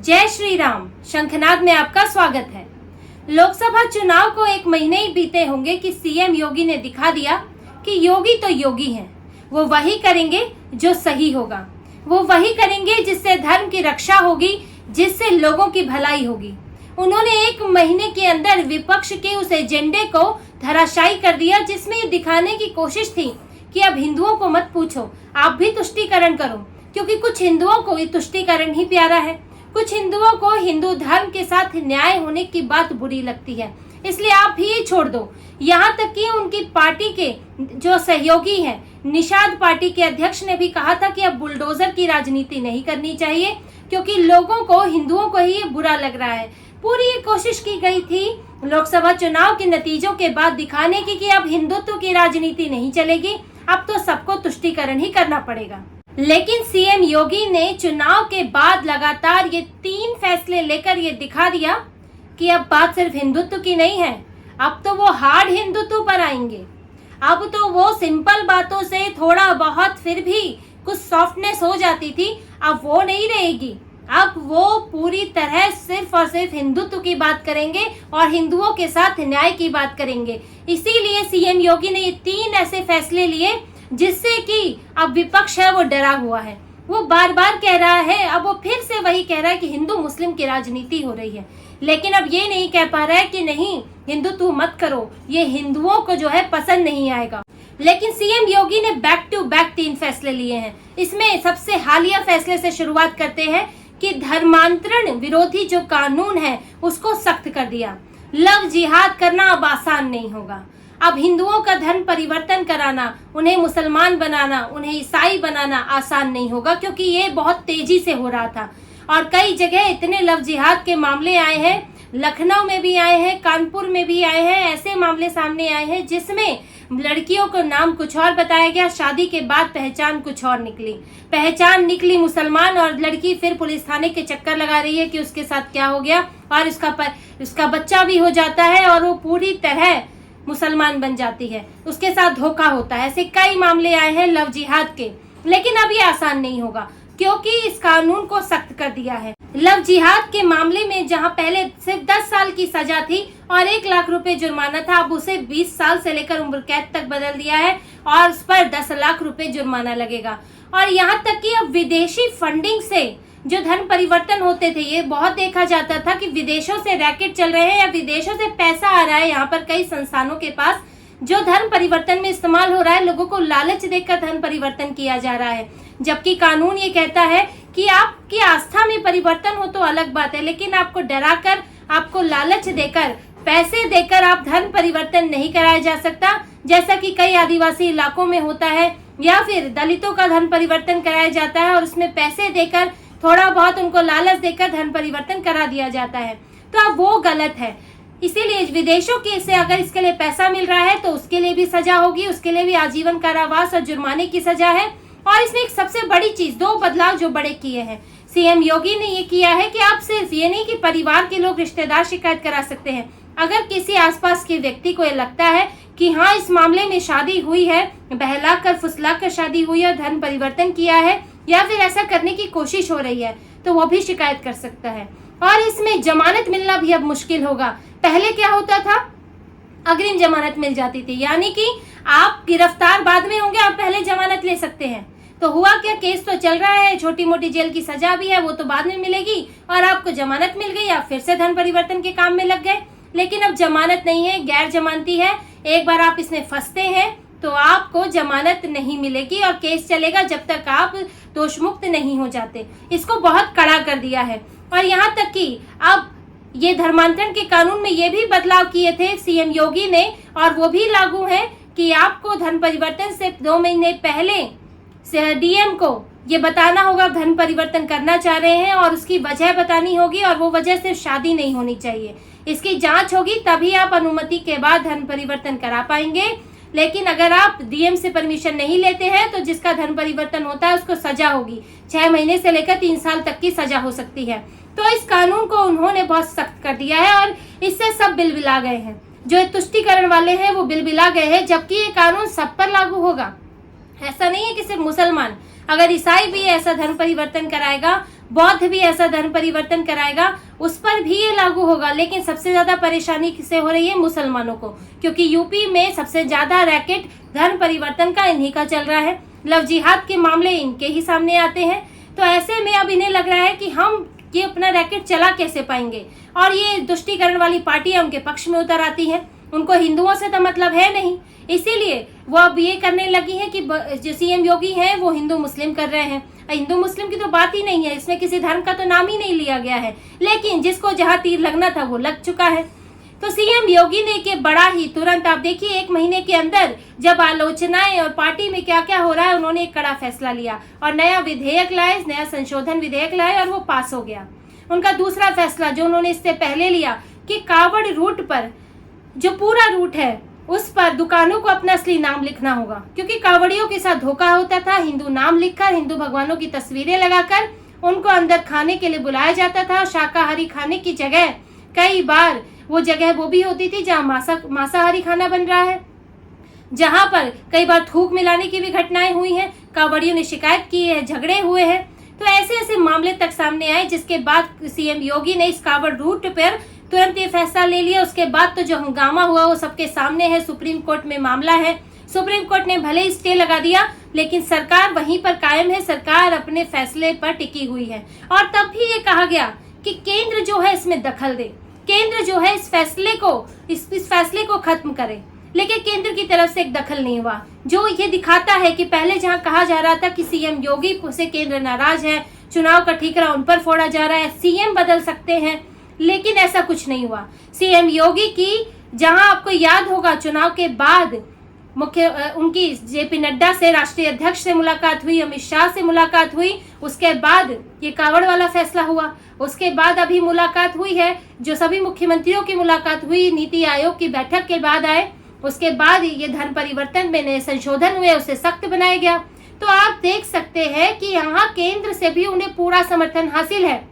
जय श्री राम। शंखनाद में आपका स्वागत है। लोकसभा चुनाव को 1 महीने ही बीते होंगे कि सीएम योगी ने दिखा दिया कि योगी तो योगी हैं। वो वही करेंगे जो सही होगा, वो वही करेंगे जिससे धर्म की रक्षा होगी, जिससे लोगों की भलाई होगी। उन्होंने 1 महीने के अंदर विपक्ष के उस एजेंडे को धराशायी कर दिया, जिसमें ये दिखाने की कोशिश थी कि अब हिंदुओं को मत पूछो, आप भी तुष्टीकरण करो, क्योंकि कुछ हिंदुओं को ये तुष्टीकरण ही प्यारा है। कुछ हिंदुओं को हिंदू धर्म के साथ न्याय होने की बात बुरी लगती है, इसलिए आप भी ये छोड़ दो। यहाँ तक कि उनकी पार्टी के जो सहयोगी हैं, निषाद पार्टी के अध्यक्ष ने भी कहा था कि अब बुलडोजर की राजनीति नहीं करनी चाहिए, क्योंकि लोगों को, हिंदुओं को ही ये बुरा लग रहा है। पूरी ये कोशिश की गई थी लोकसभा चुनाव के नतीजों के बाद दिखाने की कि अब हिंदुत्व की राजनीति नहीं चलेगी, अब तो सबको तुष्टीकरण ही करना पड़ेगा। लेकिन सीएम योगी ने चुनाव के बाद लगातार ये 3 फैसले लेकर ये दिखा दिया कि अब बात सिर्फ हिंदुत्व की नहीं है, अब तो वो हार्ड हिंदुत्व पर आएंगे। अब तो वो सिंपल बातों से थोड़ा बहुत फिर भी कुछ सॉफ्टनेस हो जाती थी, अब वो नहीं रहेगी। अब वो पूरी तरह सिर्फ और सिर्फ हिंदुत्व की बात करेंगे और हिंदुओं के साथ न्याय की बात करेंगे। इसीलिए सीएम योगी ने ये 3 ऐसे फैसले लिए जिससे कि अब विपक्ष है वो डरा हुआ है। वो बार बार कह रहा है, अब वो फिर से वही कह रहा है कि हिंदू मुस्लिम की राजनीति हो रही है, लेकिन अब ये नहीं कह पा रहा है कि नहीं, हिंदुत्व मत करो, ये हिंदुओं को जो है पसंद नहीं आएगा। लेकिन सीएम योगी ने बैक टू बैक 3 फैसले लिए हैं। इसमें सबसे हालिया फैसले से शुरुआत करते हैं कि धर्मांतरण विरोधी जो कानून है उसको सख्त कर दिया। लव जिहाद करना अब आसान नहीं होगा। अब हिंदुओं का धर्म परिवर्तन कराना, उन्हें मुसलमान बनाना, उन्हें ईसाई बनाना आसान नहीं होगा, क्योंकि ये बहुत तेजी से हो रहा था और कई जगह इतने लव जिहाद के मामले आए हैं, लखनऊ में भी आए हैं, कानपुर में भी आए हैं। ऐसे मामले सामने आए हैं जिसमें लड़कियों को नाम कुछ और बताया गया, शादी के बाद पहचान कुछ और निकली। पहचान निकली मुसलमान और लड़की फिर पुलिस थाने के चक्कर लगा रही है कि उसके साथ क्या हो गया, और उसका बच्चा भी हो जाता है और वो पूरी तरह मुसलमान बन जाती है, उसके साथ धोखा होता है। ऐसे कई मामले आए हैं लव जिहाद के। लेकिन अब ये आसान नहीं होगा, क्योंकि इस कानून को सख्त कर दिया है। लव जिहाद के मामले में जहां पहले सिर्फ 10 साल की सजा थी और 1 लाख रुपए जुर्माना था, अब उसे 20 साल से लेकर उम्र कैद तक बदल दिया है और उस पर 10 लाख रुपए जुर्माना लगेगा। और यहाँ तक कि अब विदेशी फंडिंग से जो धर्म परिवर्तन होते थे, ये बहुत देखा जाता था कि विदेशों से रैकेट चल रहे हैं या विदेशों से पैसा आ रहा है यहाँ पर कई संस्थानों के पास, जो धर्म परिवर्तन में इस्तेमाल हो रहा है। लोगों को लालच देकर धर्म परिवर्तन किया जा रहा है, जबकि कानून ये कहता है कि आपकी आस्था में परिवर्तन हो तो अलग बात है, लेकिन आपको डराकर, आपको लालच देकर, पैसे देकर आप धर्म परिवर्तन नहीं कराया जा सकता, जैसा कि कई आदिवासी इलाकों में होता है, या फिर दलितों का धर्म परिवर्तन कराया जाता है और उसमें पैसे देकर, थोड़ा बहुत उनको लालच देकर धर्म परिवर्तन करा दिया जाता है। तो अब वो गलत है। इसीलिए विदेशों के से अगर इसके लिए पैसा मिल रहा है तो उसके लिए भी सजा होगी, उसके लिए भी आजीवन कारावास और जुर्माने की सजा है। और इसमें एक सबसे बड़ी चीज, 2 बदलाव जो बड़े किए हैं सीएम योगी ने ये किया है कि आप सिर्फ ये नहीं कि परिवार के लोग, रिश्तेदार शिकायत करा सकते हैं। अगर किसी आसपास के व्यक्ति को ये लगता है कि हाँ, इस मामले में शादी हुई है, बहला कर फुसला कर शादी हुई है, धर्म परिवर्तन किया है या फिर ऐसा करने की कोशिश हो रही है, तो वो भी शिकायत कर सकता है। और इसमें जमानत मिलना भी अब मुश्किल होगा। पहले क्या होता था, अग्रिम जमानत मिल जाती थी, यानी कि आप गिरफ्तार बाद में होंगे, आप पहले जमानत ले सकते हैं। तो हुआ क्या, केस तो चल रहा है, छोटी मोटी जेल की सजा भी है, वो तो बाद में मिलेगी और आपको जमानत मिल गई, आप फिर से धर्म परिवर्तन के काम में लग गए। लेकिन अब जमानत नहीं है, गैर जमानती है। एक बार आप इसमें फंसते हैं तो आपको जमानत नहीं मिलेगी और केस चलेगा जब तक आप दोषमुक्त नहीं हो जाते। इसको बहुत कड़ा कर दिया है। और यहाँ तक कि अब ये धर्मांतरण के कानून में ये भी बदलाव किए थे सीएम योगी ने, और वो भी लागू है कि आपको धर्म परिवर्तन से 2 महीने पहले से डीएम को ये बताना होगा धर्म परिवर्तन करना चाह रहे हैं और उसकी वजह बतानी होगी, और वो वजह सिर्फ शादी नहीं होनी चाहिए, इसकी जांच होगी, तभी आप अनुमति के बाद धर्म परिवर्तन करा पाएंगे। लेकिन अगर आप डीएम से परमिशन नहीं लेते हैं तो जिसका धर्म परिवर्तन होता है उसको सजा होगी, 6 महीने से लेकर 3 साल तक की सजा हो सकती है। तो इस कानून को उन्होंने बहुत सख्त कर दिया है और इससे सब बिलबिला गए हैं। जो तुष्टीकरण वाले हैं वो बिलबिला गए हैं, जबकि ये कानून सब पर लागू होगा। ऐसा नहीं है कि सिर्फ मुसलमान, अगर ईसाई भी ऐसा धर्म परिवर्तन कराएगा बौद्ध भी ऐसा धर्म परिवर्तन कराएगा, उस पर भी ये लागू होगा। लेकिन सबसे ज्यादा परेशानी किसे हो रही है? मुसलमानों को, क्योंकि यूपी में सबसे ज्यादा रैकेट धर्म परिवर्तन का इन्हीं का चल रहा है। लव जिहाद के मामले इनके ही सामने आते हैं। तो ऐसे में अब इन्हें लग रहा है कि हम ये अपना रैकेट चला कैसे पाएंगे, और ये तुष्टीकरण वाली पार्टियां उनके पक्ष में उतर आती हैं। उनको हिंदुओं से तो मतलब है नहीं, इसीलिए वो अब ये करने लगी है कि जो सीएम योगी हैं वो हिंदू मुस्लिम कर रहे हैं। हिंदू मुस्लिम की तो बात ही नहीं है, इसमें किसी धर्म का तो नाम ही नहीं लिया गया है, लेकिन जिसको जहां तीर लगना था वो लग चुका है। तो सीएम योगी ने के बड़ा ही तुरंत, आप देखिए 1 महीने के अंदर जब आलोचनाएं और पार्टी में क्या क्या हो रहा है, उन्होंने एक कड़ा फैसला लिया और नया विधेयक लाए, नया संशोधन विधेयक लाए और वो पास हो गया। उनका दूसरा फैसला जो उन्होंने इससे पहले लिया कि कावड़ रूट पर, जो पूरा रूट है उस पर दुकानों को अपना असली नाम लिखना होगा, क्योंकि कावड़ियों के साथ धोखा होता था। हिंदू नाम लिखकर, हिंदू भगवानों की तस्वीरें लगाकर उनको अंदर खाने के लिए बुलाया जाता था। शाकाहारी खाने की जगह कई बार वो जगह वो भी होती थी जहाँ मांसाहारी खाना बन रहा है, जहाँ पर कई बार थूक मिलाने की भी घटनाएं हुई हैं। कावड़ियों ने शिकायत की है, झगड़े हुए हैं। तो ऐसे ऐसे मामले तक सामने आए, जिसके बाद सीएम योगी ने इस कावड़ रूट पर तुरंत ये फैसला ले लिया। उसके बाद तो जो हंगामा हुआ वो सबके सामने है। सुप्रीम कोर्ट में मामला है, सुप्रीम कोर्ट ने भले ही स्टे लगा दिया, लेकिन सरकार वहीं पर कायम है, सरकार अपने फैसले पर टिकी हुई है। और तब भी ये कहा गया कि केंद्र जो है इसमें दखल दे, केंद्र जो है इस फैसले को खत्म करे, लेकिन केंद्र की तरफ से एक दखल नहीं हुआ, जो ये दिखाता है कि पहले जहां कहा जा रहा था कि सीएम योगी से केंद्र नाराज है, चुनाव का ठीकरा उन पर फोड़ा जा रहा है, सीएम बदल सकते हैं, लेकिन ऐसा कुछ नहीं हुआ। सीएम योगी की, जहां आपको याद होगा चुनाव के बाद उनकी जेपी नड्डा से, राष्ट्रीय अध्यक्ष से मुलाकात हुई, अमित शाह से मुलाकात हुई, उसके बाद ये कावड़ वाला फैसला हुआ, उसके बाद अभी मुलाकात हुई है, जो सभी मुख्यमंत्रियों की मुलाकात हुई, नीति आयोग की बैठक के बाद आए, उसके बाद ये धर्म परिवर्तन में नए संशोधन हुए, उसे सख्त बनाया गया। तो आप देख सकते हैं कि यहाँ केंद्र से भी उन्हें पूरा समर्थन हासिल है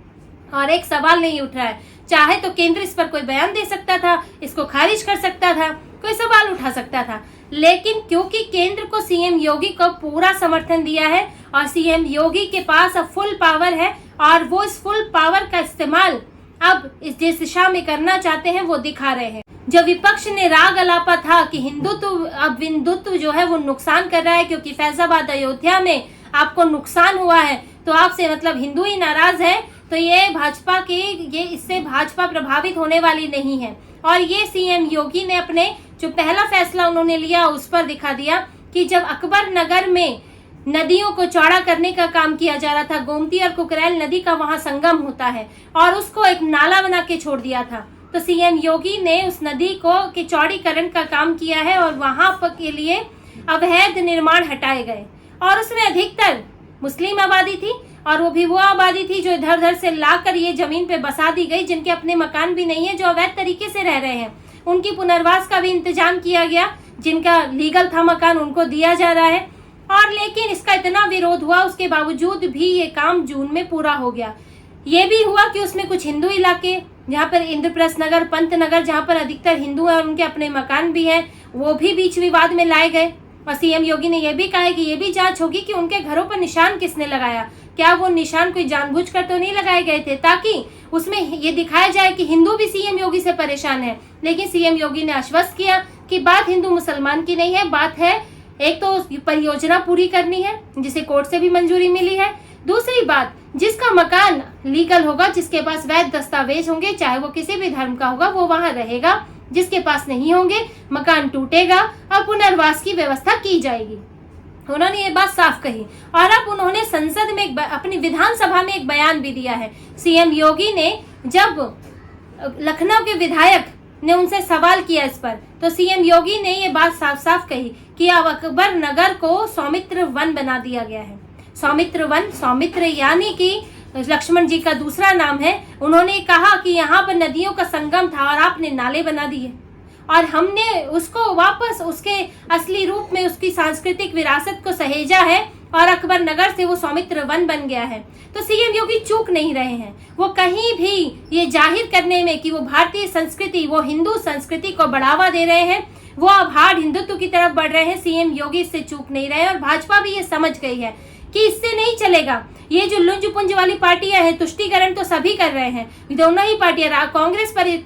और एक सवाल नहीं उठ रहा है। चाहे तो केंद्र इस पर कोई बयान दे सकता था, इसको खारिज कर सकता था, कोई सवाल उठा सकता था, लेकिन क्योंकि केंद्र को सीएम योगी को पूरा समर्थन दिया है और सीएम योगी के पास अब फुल पावर है और वो इस फुल पावर का इस्तेमाल अब जिस दिशा में करना चाहते हैं वो दिखा रहे हैं। जो विपक्ष ने राग अलापा था कि हिंदुत्व जो है वो नुकसान कर रहा है, क्योंकि फैजाबाद अयोध्या में आपको नुकसान हुआ है, तो आपसे मतलब हिंदू ही नाराज है, तो ये इससे भाजपा प्रभावित होने वाली नहीं है। और ये सीएम योगी ने अपने जो पहला फैसला उन्होंने लिया उस पर दिखा दिया कि जब अकबर नगर में नदियों को चौड़ा करने का काम किया जा रहा था, गोमती और कुकरेल नदी का वहां संगम होता है, और उसको एक नाला बना के छोड़ दिया था, तो सीएम योगी ने उस नदी के चौड़ीकरण का काम किया है और वहां पर के लिए अवैध निर्माण हटाए गए, और उसमें अधिकतर मुस्लिम आबादी थी, और वो आबादी थी जो इधर उधर से लाकर ये जमीन पे बसा दी गई, जिनके अपने मकान भी नहीं है, जो अवैध तरीके से रह रहे हैं। उनकी पुनर्वास का भी इंतजाम किया गया, जिनका लीगल था मकान उनको दिया जा रहा है। और लेकिन इसका इतना विरोध हुआ, उसके बावजूद भी ये काम जून में पूरा हो गया। ये भी हुआ कि उसमें कुछ हिंदू इलाके, जहाँ पर इंद्रप्रस्थ नगर, पंत नगर, जहाँ पर अधिकतर हिंदू हैं और उनके अपने मकान भी हैं, वो भी बीच विवाद में लाए गए। और सीएम योगी ने यह भी कहा है कि ये भी जांच होगी कि उनके घरों पर निशान किसने लगाया, क्या वो निशान कोई जानबूझकर तो नहीं लगाए गए थे, ताकि उसमें ये दिखाया जाए कि हिंदू भी सीएम योगी से परेशान है। लेकिन सीएम योगी ने आश्वस्त किया कि बात हिंदू मुसलमान की नहीं है, बात है एक तो परियोजना पूरी करनी है जिसे कोर्ट से भी मंजूरी मिली है, दूसरी बात जिसका मकान लीगल होगा, जिसके पास वैध दस्तावेज होंगे, चाहे वो किसी भी धर्म का होगा, वो वहां रहेगा, जिसके पास नहीं होंगे मकान टूटेगा और पुनर्वास की व्यवस्था की जाएगी। उन्होंने ये बात साफ कही। और अब उन्होंने संसद में अपनी विधानसभा में एक बयान भी दिया है। सीएम योगी ने जब लखनऊ के विधायक ने उनसे सवाल किया इस पर, तो सीएम योगी ने ये बात साफ साफ कही कि अब अकबर नगर को सौमित्र वन बना दिया गया है। सौमित्र वन, सौमित्र यानी कि लक्ष्मण जी का दूसरा नाम है। उन्होंने कहा कि यहाँ पर नदियों का संगम था और आपने नाले बना दिए, और हमने उसको वापस उसके असली रूप में उसकी सांस्कृतिक विरासत को सहेजा है और अकबर नगर से वो सौमित्र वन बन गया है। तो सीएम योगी चूक नहीं रहे हैं, वो कहीं भी ये जाहिर करने में कि वो भारतीय संस्कृति, वो हिंदू संस्कृति को बढ़ावा दे रहे हैं, वो अब हार्ड हिंदुत्व की तरफ बढ़ रहे हैं। सीएम योगी इससे चूक नहीं रहे और भाजपा भी ये समझ गई है कि इससे नहीं चलेगा। ये जो लुंज पुंज वाली पार्टियां हैं, तुष्टीकरण तो सभी कर रहे हैं, दोनों ही पार्टियां। कांग्रेस पर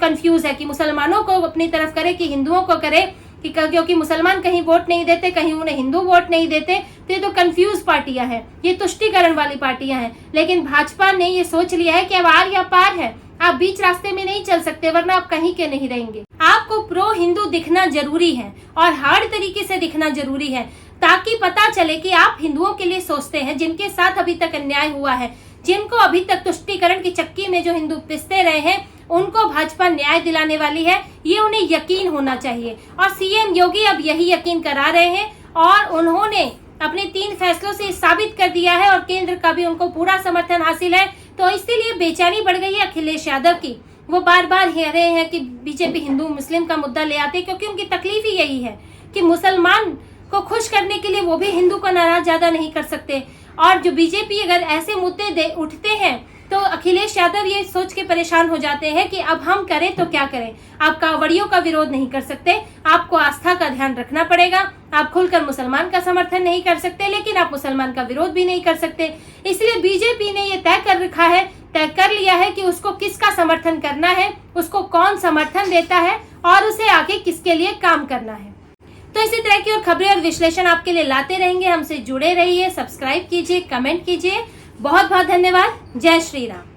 कंफ्यूज है कि मुसलमानों को अपनी तरफ करे कि हिंदुओं को करे, कि क्योंकि मुसलमान कहीं वोट नहीं देते, कहीं उन्हें हिंदू वोट नहीं देते, तो ये तो कंफ्यूज पार्टियां हैं, ये तुष्टीकरण वाली पार्टियां हैं। लेकिन भाजपा ने ये सोच लिया है कि अब आर या पार है, आप बीच रास्ते में नहीं चल सकते, वरना आप कहीं के नहीं रहेंगे। आपको प्रो हिंदू दिखना जरूरी है और हर तरीके से दिखना जरूरी है, ताकि पता चले कि आप हिंदुओं के लिए सोचते हैं, जिनके साथ अभी तक अन्याय हुआ है, जिनको अभी तक तुष्टीकरण की चक्की में जो हिंदू पिसते रहे हैं, उनको भाजपा न्याय दिलाने वाली है, ये उन्हें यकीन होना चाहिए। और सीएम योगी अब यही यकीन करा रहे हैं और उन्होंने अपने 3 फैसलों से साबित कर दिया है और केंद्र का भी उनको पूरा समर्थन हासिल है। तो इसीलिए बेचैनी बढ़ गई है अखिलेश यादव की। वो बार बार कह रहे हैं कि बीजेपी हिंदू मुस्लिम का मुद्दा ले आते, क्योंकि उनकी तकलीफ ही यही है कि मुसलमान को खुश करने के लिए वो भी हिंदू को नाराज ज्यादा नहीं कर सकते। और जो बीजेपी अगर ऐसे मुद्दे उठते हैं तो अखिलेश यादव ये सोच के परेशान हो जाते हैं कि अब हम करें तो क्या करें। आप कांवड़ियों का विरोध नहीं कर सकते, आपको आस्था का ध्यान रखना पड़ेगा। आप खुलकर मुसलमान का समर्थन नहीं कर सकते, लेकिन आप मुसलमान का विरोध भी नहीं कर सकते। इसलिए बीजेपी ने ये तय कर लिया है कि उसको किसका समर्थन करना है, उसको कौन समर्थन देता है और उसे आगे किसके लिए काम करना है। तो इसी तरह की और खबरें और विश्लेषण आपके लिए लाते रहेंगे। हमसे जुड़े रहिए, सब्सक्राइब कीजिए, कमेंट कीजिए। बहुत बहुत धन्यवाद। जय श्री राम।